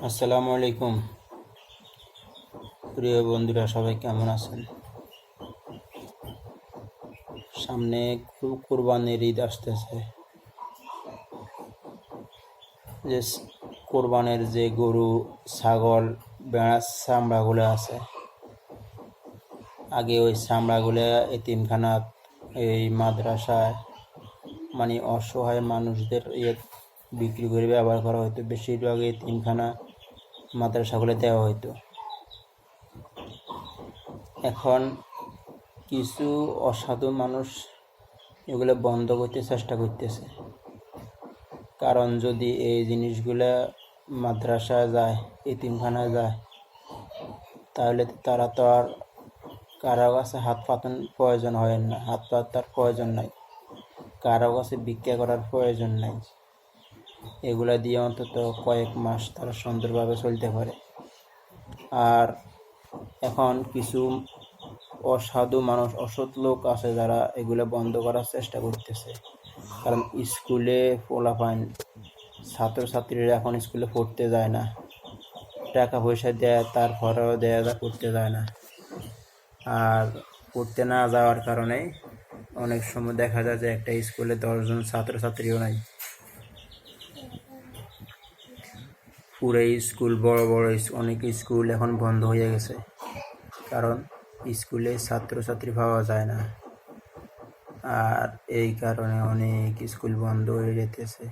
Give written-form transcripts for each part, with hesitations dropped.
আসসালামু আলাইকুম প্রিয় বন্ধুরা, সবাই কেমন আছেন? সামনে কোরবানির ঈদ আসতেছে। যে কোরবানের যে গরু, ছাগল, ভেড়ার চামড়াগুলো আছে, আগে ওই চামড়াগুলো এতিমখানাত, এই মাদ্রাসায়, মানে অসহায় মানুষদের বিক্রি করে ব্যবহার করা হতো। বেশিরভাগ এতিমখানা, মাদ্রাসাগুলো দেওয়া হতো। এখন কিছু অসাধু মানুষ এগুলো বন্ধ করতে চেষ্টা করতেছে। কারণ যদি এই জিনিসগুলো মাদ্রাসায় যায়, এতিমখানায় যায়, তাহলে তারা তো আর কারো কাছে হাত পাতার প্রয়োজন হয় না, হাত পাতার প্রয়োজন নাই, কারো কাছে ভিক্ষা করার প্রয়োজন নাই। এগুলা দিয়ে অন্তত কয়েক মাস তারা সুন্দরভাবে চলতে পারে। আর এখন কিছু অসাধু মানুষ, অসৎ লোক আছে যারা এগুলো বন্ধ করার চেষ্টা করতেছে। কারণ স্কুলে পোলাপান, ছাত্রছাত্রীরা এখন স্কুলে পড়তে যায় না, টাকা পয়সা দেয়, তারপরেও পড়তে যায় না। আর পড়তে না যাওয়ার কারণে অনেক সময় দেখা যায় যে একটা স্কুলে 10 জন ছাত্রছাত্রীও নাই। পুরো স্কুল, বড় বড় অনেক স্কুল এখন বন্ধ হয়ে গেছে, কারণ স্কুলে ছাত্রছাত্রী পাওয়া যায় না। আর এই কারণে অনেক স্কুল বন্ধ হয়ে যেতেছে,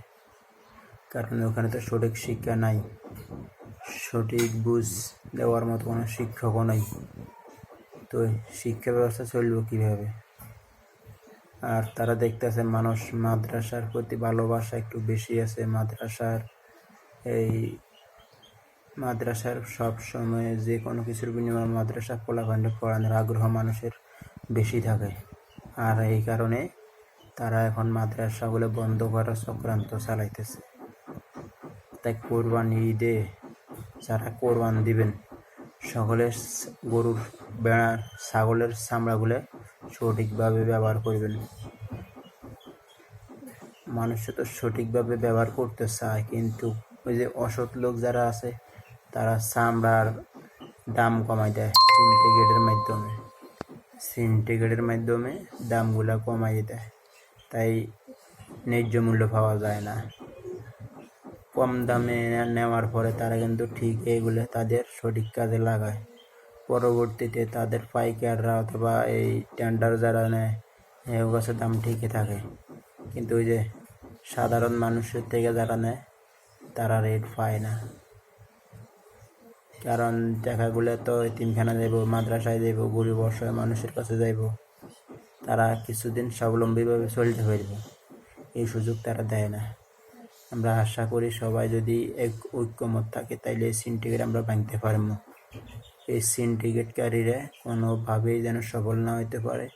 কারণ ওখানে তো সঠিক শিক্ষা নাই, সঠিক বুঝ দেওয়ার মতো কোনো শিক্ষকও নাই। তো শিক্ষা ব্যবস্থা চলবে কীভাবে? আর তারা দেখতেছে মানুষ মাদ্রাসার প্রতি ভালোবাসা একটু বেশি আছে। মাদ্রাসার সব সময় যে কোনো কিছুর বিনিময়ে মাদ্রাসা পোলাপানকে পড়ানোর আগ্রহ মানুষের বেশি থাকে। আর এই কারণে তারা এখন মাদ্রাসাগুলো বন্ধ করার চক্রান্ত চালাইতেছে। তাই কোরবানি ঈদে যারা কোরবান দিবেন, সকলের গরুর, ভেড়ার, ছাগলের চামড়াগুলো সঠিকভাবে ব্যবহার করবেন। মানুষ তো সঠিকভাবে ব্যবহার করতে চায়, কিন্তু ওই যে অসৎ লোক যারা আছে, তারা চামড়ার দাম কমাই দেয় সিন্ডিকেটের মাধ্যমে দামগুলো কমাই দেয়। তাই ন্যায্য মূল্য পাওয়া যায় না। কম দামে নেওয়ার পরে তারা কিন্তু ঠিক এগুলো তাদের সঠিক কাজে লাগায়। পরবর্তীতে তাদের পাইকাররা অথবা এই টেন্ডার যারা নেয়, এর কাছে দাম ঠিকই থাকে, কিন্তু ওই যে সাধারণ মানুষের থেকে যারা নেয়, তারা রেট পায় না। কারণ টাকাগুলো তো এতিমখানা যাইব, মাদ্রাসায় যাইব, গরিব অসহায় মানুষের কাছে যাইব, তারা কিছুদিন স্বাবলম্বীভাবে চলতে পারবে, এই সুযোগ তারা দেয় না। আমরা আশা করি সবাই যদি এক ঐক্যমত থাকে, তাইলে এই সিন্ডিকেট আমরা ভাঙতে পারবো। এই সিন্ডিকেটকারীরা কোনোভাবেই যেন সফল না হইতে পারে,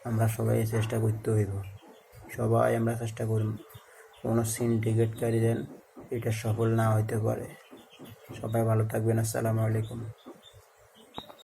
আমরা সবাই চেষ্টা করতে হইব। সবাই আমরা চেষ্টা করব কোনো সিন্ডিকেটকারী যেন এটা সফল না হইতে পারে। সবাই ভালো থাকবেন। আসসালামু আলাইকুম।